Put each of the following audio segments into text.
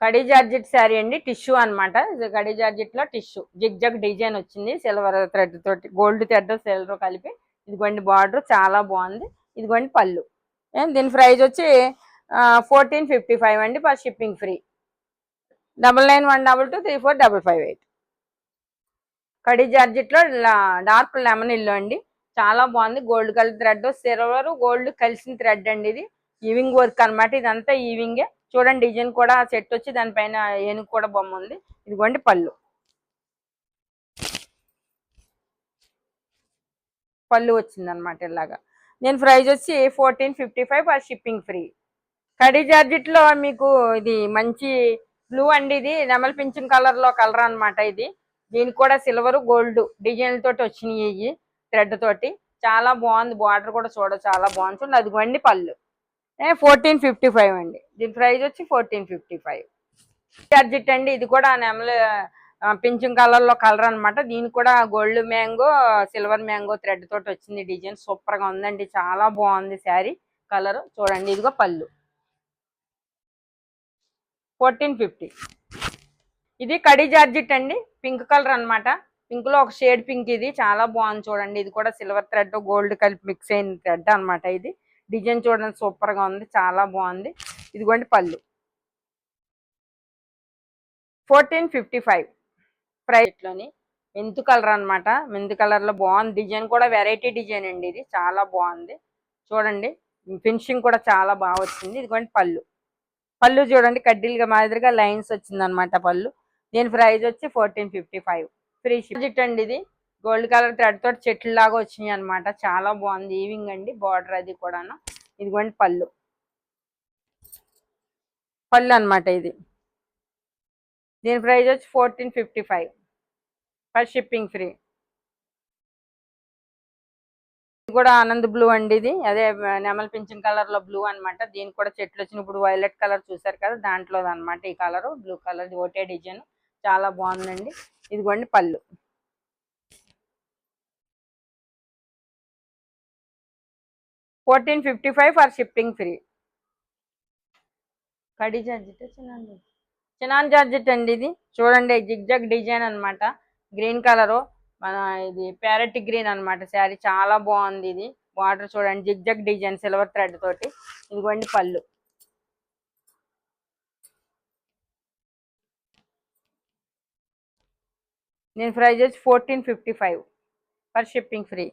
Khadi georgette sari అండి, tissue అనమాట. ఇది కడీ జార్జెట్ లో టిష్యూ జిగ్ జగ్ డిజైన్ వచ్చింది, సిల్వర్ థ్రెడ్ తోటి, గోల్డ్ థ్రెడ్ సిల్వర్ కలిపి. ఇదిగోండి బార్డర్ చాలా బాగుంది. ఇదిగోండి పళ్ళు. దీని ప్రైస్ వచ్చి 1455 అండి, for shipping free. 9912234558. Khadi georgette లో డార్క్ లెమన్ ఇల్లు అండి, చాలా బాగుంది. Gold colour thread, silver gold కలిసిన థ్రెడ్ అండి. ఇది ఈవింగ్ వర్క్ అనమాట, ఇదంతా ఈవింగే. చూడండి డిజైన్ కూడా సెట్ వచ్చి దానిపైన ఏనుగు కూడా బొమ్మ ఉంది. ఇదిగోండి పళ్ళు. పళ్ళు వచ్చింది అనమాట ఇలాగా. దీని ప్రైస్ వచ్చి 1455 for shipping free. Khadi georgette లో మీకు ఇది మంచి బ్లూ అండి, ఇది నెమల్ పింఛన్ కలర్ లో కలర్ అనమాట. ఇది దీనికి కూడా సిల్వర్ గోల్డ్ డిజైన్ తోటి వచ్చినాయి, థ్రెడ్ తోటి. చాలా బాగుంది, బార్డర్ కూడా చాలా బాగుంది. చూడండి అదిగోండి పళ్ళు. 1455 అండి, దీని ప్రైస్ వచ్చి 1455. జార్జెట్ అండి, ఇది కూడా నెమల పింఛన్ కలర్ లో కలర్ అనమాట. దీనికి కూడా gold mango silver mango thread తోటి వచ్చింది డిజైన్. సూపర్ గా ఉందండి, చాలా బాగుంది శారీ కలర్. చూడండి ఇదిగో పళ్ళు. 1450. ఇది కడీ జార్జెట్ అండి, పింక్ కలర్ అనమాట. పింక్ లో ఒక షేడ్ పింక్, ఇది చాలా బాగుంది. చూడండి ఇది కూడా సిల్వర్ థ్రెడ్ గోల్డ్ కలిపి మిక్స్ అయిన థ్రెడ్ అనమాట. ఇది డిజైన్ చూడండి సూపర్ గా ఉంది, చాలా బాగుంది. ఇదిగోండి పళ్ళు. 1455 ప్రైస్ లోని మెంతు కలర్ అనమాట. మెంతు కలర్ లో బాగుంది, డిజైన్ కూడా వెరైటీ డిజైన్ అండి. ఇది చాలా బాగుంది. చూడండి ఫినిషింగ్ కూడా చాలా బాగా వచ్చింది. ఇదిగోండి పళ్ళు. పళ్ళు చూడండి కడ్డీలుగా మాదిరిగా లైన్స్ వచ్చింది అనమాట పళ్ళు. దీని ప్రైస్ వచ్చి 1455 ఫ్రీ షిప్ అండి. ఇది గోల్డ్ కలర్ థ్రెడ్ తోటి చెట్లు లాగా వచ్చినాయి అనమాట. చాలా బాగుంది ఈవింగ్ అండి, బార్డర్ అది కూడాను. ఇదిగోండి పళ్ళు. పళ్ళు అనమాట ఇది. దీని ప్రైస్ వచ్చి 1455 ఫర్ షిప్పింగ్ ఫ్రీ. ఇది కూడా ఆనంద్ బ్లూ అండి, ఇది అదే నెమల్ పింఛన్ కలర్ లో బ్లూ అనమాట. దీనికి కూడా చెట్లు వచ్చిన ఇప్పుడు వైలెట్ కలర్ చూసారు కదా, దాంట్లో అనమాట ఈ కలర్ బ్లూ కలర్ ఒకటే డిజైన్. చాలా బాగుందండి. ఇదిగోండి పళ్ళు. 1455 for shipping free. Khadi georgette chinon georgette అండి, ఇది చూడండి జిగ్ జగ్ డిజైన్ అనమాట. గ్రీన్ కలరు, మన ఇది ప్యారెట్ గ్రీన్ అనమాట శారీ. చాలా బాగుంది. ఇది బార్డర్ చూడండి zig jug design silver thread తోటి. ఇదిగోండి పళ్ళు. దీని ప్రైస్ వచ్చి 1455 ఫర్ షిప్పింగ్ ఫ్రీ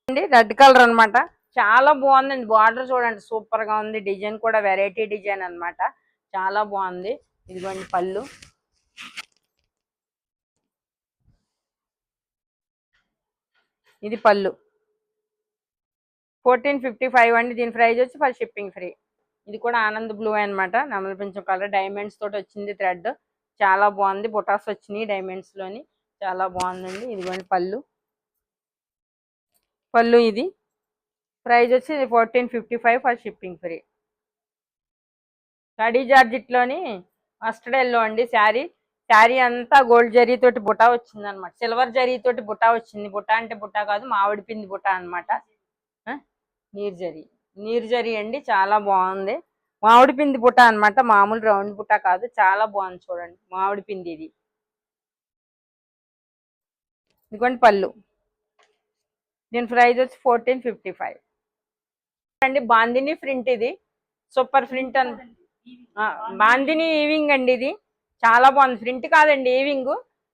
అండి. రెడ్ కలర్ అనమాట, చాలా బాగుందండి. బార్డర్ చూడండి సూపర్ గా ఉంది, డిజైన్ కూడా వెరైటీ డిజైన్ అనమాట. చాలా బాగుంది. ఇదిగోండి పళ్ళు. ఇది పళ్ళు. 1455 అండి, దీని ప్రైస్ వచ్చి ఫర్ షిప్పింగ్ ఫ్రీ. ఇది కూడా ఆనంద్ బ్లూ అనమాట, నెమల పింఛం కలర్ డైమండ్స్ తోటి వచ్చింది థ్రెడ్. చాలా బాగుంది, బుటాస్ వచ్చినాయి డైమండ్స్ లోని. చాలా బాగుందండి. ఇదిగోండి పళ్ళు. పళ్ళు ఇది ప్రైస్ వచ్చి 1455 for shipping free. Khadi georgette లోని మస్టర్డ్ ఎల్లో అండి శారీ. శారీ అంతా గోల్డ్ జరీ తోటి బుటా వచ్చింది అనమాట, సిల్వర్ జరీ తోటి బుటా వచ్చింది. బుటా అంటే బుటా కాదు, మామిడి పిండి బుటా అనమాట. నీరు జరీ అండి, చాలా బాగుంది. మామిడి పిండి బుట్ట అనమాట, మామూలు రౌండ్ బుట్ట కాదు. చాలా బాగుంది చూడండి మామిడి పిండి. ఇది ఇదిగోండి పళ్ళు. దీని ప్రైస్ వచ్చి 1455 అండి. బాందిని ప్రింట్, ఇది సూపర్ ప్రింట్ అని బాందిని ఈవింగ్ అండి. ఇది చాలా బాగుంది, ప్రింట్ కాదండి ఈవింగ్,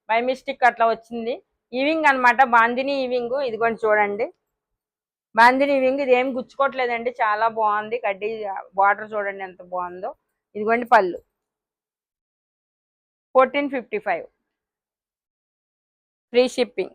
బై మిస్టేక్ అట్లా వచ్చింది. ఈవింగ్ అనమాట, బాందిని ఈవింగ్. ఇదిగోండి చూడండి బాందిని ఈవింగ్. ఇది ఏం గుచ్చుకోవట్లేదండి, చాలా బాగుంది. కడ్డీ బార్డర్ చూడండి ఎంత బాగుందో. ఇదిగోండి పళ్ళు. 1455 ఫ్రీ షిప్పింగ్.